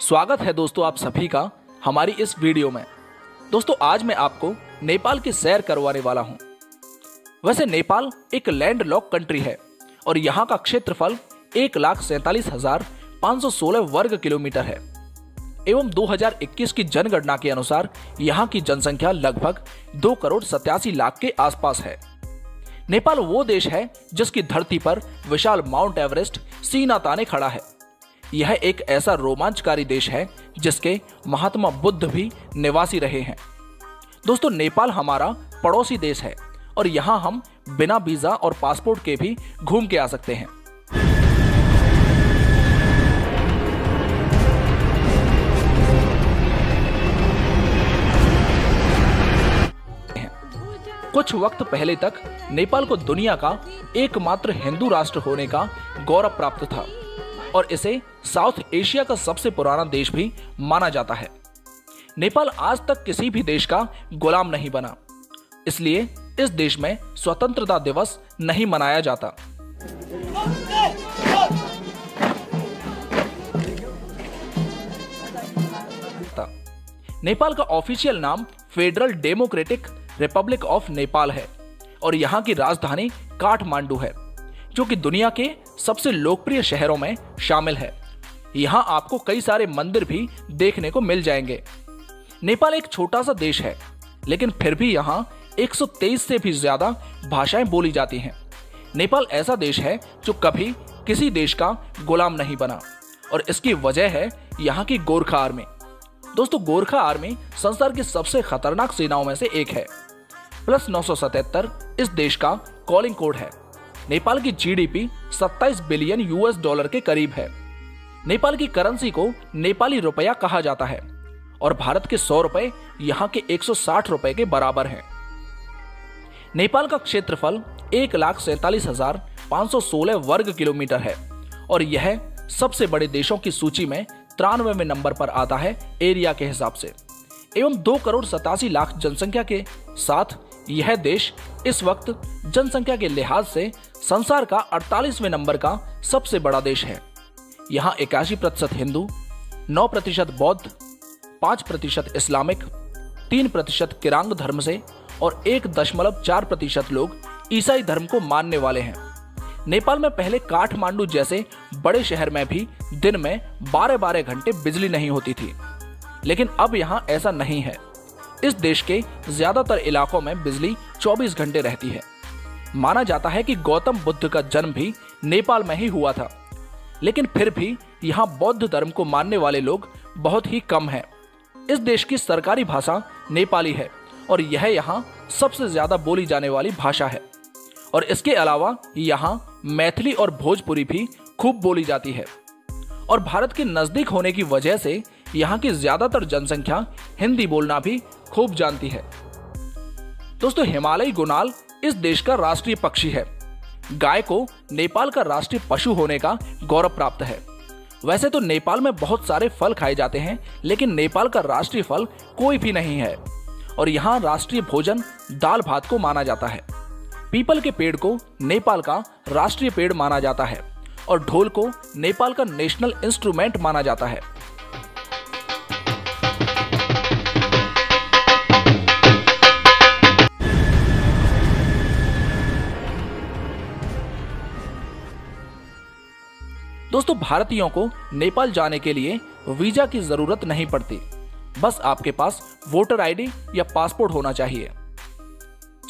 स्वागत है दोस्तों आप सभी का हमारी इस वीडियो में। दोस्तों आज मैं आपको नेपाल की सैर करवाने वाला हूं। वैसे नेपाल एक लैंडलॉक कंट्री है और यहाँ का क्षेत्रफल 1,47,516 वर्ग किलोमीटर है एवं 2021 की जनगणना के अनुसार यहाँ की जनसंख्या लगभग 2,87,00,000 के आसपास है। नेपाल वो देश है जिसकी धरती पर विशाल माउंट एवरेस्ट सीना ताने खड़ा है। यह एक ऐसा रोमांचकारी देश है जिसके महात्मा बुद्ध भी निवासी रहे हैं। दोस्तों नेपाल हमारा पड़ोसी देश है और यहाँ हम बिना वीजा और पासपोर्ट के भी घूम के आ सकते हैं। कुछ वक्त पहले तक नेपाल को दुनिया का एकमात्र हिंदू राष्ट्र होने का गौरव प्राप्त था और इसे साउथ एशिया का सबसे पुराना देश भी माना जाता है। नेपाल आज तक किसी भी देश का गुलाम नहीं बना, इसलिए इस देश में स्वतंत्रता दिवस नहीं मनाया जाता। नेपाल का ऑफिशियल नाम federal democratic Republic of Nepal है और यहाँ की राजधानी काठमांडू है, जो कि दुनिया के सबसे लोकप्रिय शहरों में शामिल है। यहाँ आपको कई सारे मंदिर भी देखने को मिल जाएंगे। नेपाल एक छोटा सा देश है, लेकिन फिर भी यहाँ 123 से भी ज्यादा भाषाएं बोली जाती हैं। नेपाल ऐसा देश है जो कभी किसी देश का गुलाम नहीं बना और इसकी वजह है यहाँ की गोरखा आर्मी। दोस्तों गोरखा आर्मी संसार की सबसे खतरनाक सेनाओं में से एक है। +977 इस देश का कॉलिंग कोड है। नेपाल की जीडीपी 27 बिलियन $US के करीब है। नेपाल की करेंसी को नेपाली रुपया कहा जाता है और भारत के 100 रुपए यहाँ के 160 रुपए के बराबर हैं। नेपाल का क्षेत्रफल 1,47,516 वर्ग किलोमीटर है और यह सबसे बड़े देशों की सूची में 93वें नंबर पर आता है एरिया के हिसाब से एवं 2,87,00,000 जनसंख्या के साथ यह देश इस वक्त जनसंख्या के लिहाज से संसार का 48वें नंबर का सबसे बड़ा देश है। यहाँ 81% हिंदू, 9% बौद्ध, 5% इस्लामिक, 3% किरांग धर्म से और 1.4% लोग ईसाई धर्म को मानने वाले हैं। नेपाल में पहले काठमांडू जैसे बड़े शहर में भी दिन में 12-12 घंटे बिजली नहीं होती थी, लेकिन अब यहाँ ऐसा नहीं है। इस देश के ज्यादातर इलाकों में बिजली 24 घंटे रहती है। माना जाता है कि गौतम बुद्ध का जन्म भी नेपाल में ही हुआ था, लेकिन फिर भी यहाँ बौद्ध धर्म को मानने वाले लोग बहुत ही कम हैं। इस देश की सरकारी भाषा नेपाली है और यह यहाँ सबसे ज्यादा बोली जाने वाली भाषा है और इसके अलावा यहाँ मैथिली और भोजपुरी भी खूब बोली जाती है और भारत के नजदीक होने की वजह से यहाँ की ज्यादातर जनसंख्या हिंदी बोलना भी खूब जानती है। दोस्तों हिमालयी गुनाल इस देश का राष्ट्रीय पक्षी है। गाय को नेपाल का राष्ट्रीय पशु होने का गौरव प्राप्त है। वैसे तो नेपाल में बहुत सारे फल खाए जाते हैं, लेकिन नेपाल का राष्ट्रीय फल कोई भी नहीं है और यहाँ राष्ट्रीय भोजन दाल भात को माना जाता है। पीपल के पेड़ को नेपाल का राष्ट्रीय पेड़ माना जाता है और ढोल को नेपाल का नेशनल इंस्ट्रूमेंट माना जाता है। दोस्तों भारतीयों को नेपाल जाने के लिए वीजा की जरूरत नहीं पड़ती, बस आपके पास वोटर आईडी या पासपोर्ट होना चाहिए।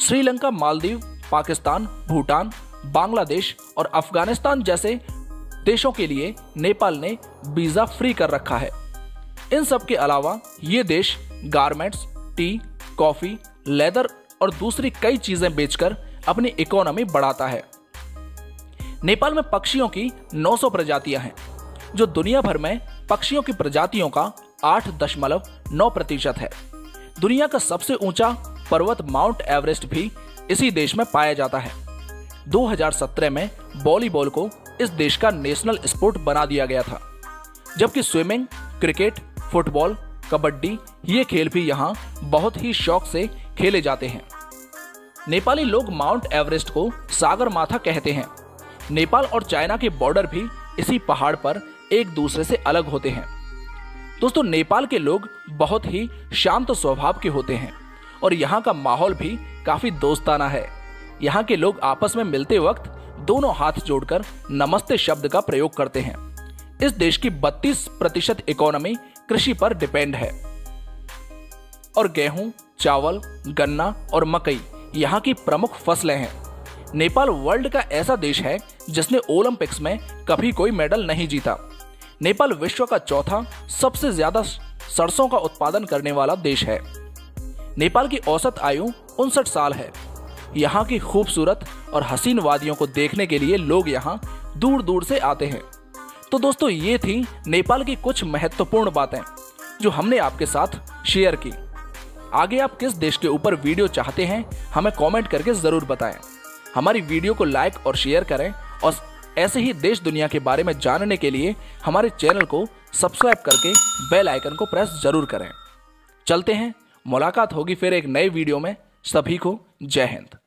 श्रीलंका, मालदीव, पाकिस्तान, भूटान, बांग्लादेश और अफगानिस्तान जैसे देशों के लिए नेपाल ने वीजा फ्री कर रखा है। इन सब के अलावा ये देश गारमेंट्स, टी, कॉफी, लेदर और दूसरी कई चीजें बेचकर अपनी इकोनॉमी बढ़ाता है। नेपाल में पक्षियों की 900 प्रजातियां हैं, जो दुनिया भर में पक्षियों की प्रजातियों का 8.9% है। दुनिया का सबसे ऊंचा पर्वत माउंट एवरेस्ट भी इसी देश में पाया जाता है। 2017 में वॉलीबॉल को इस देश का नेशनल स्पोर्ट बना दिया गया था, जबकि स्विमिंग, क्रिकेट, फुटबॉल, कबड्डी ये खेल भी यहाँ बहुत ही शौक से खेले जाते हैं। नेपाली लोग माउंट एवरेस्ट को सागर माथा कहते हैं। नेपाल और चाइना के बॉर्डर भी इसी पहाड़ पर एक दूसरे से अलग होते हैं। दोस्तों, नेपाल के लोग बहुत ही शांत स्वभाव के होते हैं और यहाँ का माहौल भी काफी दोस्ताना है। यहाँ के लोग आपस में मिलते वक्त दोनों हाथ जोड़कर नमस्ते शब्द का प्रयोग करते हैं। इस देश की 32% इकोनॉमी कृषि पर डिपेंड है और गेहूं, चावल, गन्ना और मकई यहाँ की प्रमुख फसलें हैं। नेपाल वर्ल्ड का ऐसा देश है जिसने ओलंपिक्स में कभी कोई मेडल नहीं जीता। नेपाल विश्व का चौथा सबसे ज्यादा सरसों का उत्पादन करने वाला देश है। नेपाल की औसत आयु 59 साल है। यहाँ की खूबसूरत और हसीन वादियों को देखने के लिए लोग यहाँ दूर दूर से आते हैं। तो दोस्तों, ये थी नेपाल की कुछ महत्वपूर्ण बातें जो हमने आपके साथ शेयर की। आगे आप किस देश के ऊपर वीडियो चाहते हैं हमें कमेंट करके जरूर बताएं। हमारी वीडियो को लाइक और शेयर करें और ऐसे ही देश दुनिया के बारे में जानने के लिए हमारे चैनल को सब्सक्राइब करके बेल आइकन को प्रेस जरूर करें। चलते हैं, मुलाकात होगी फिर एक नए वीडियो में। सभी को जय हिंद।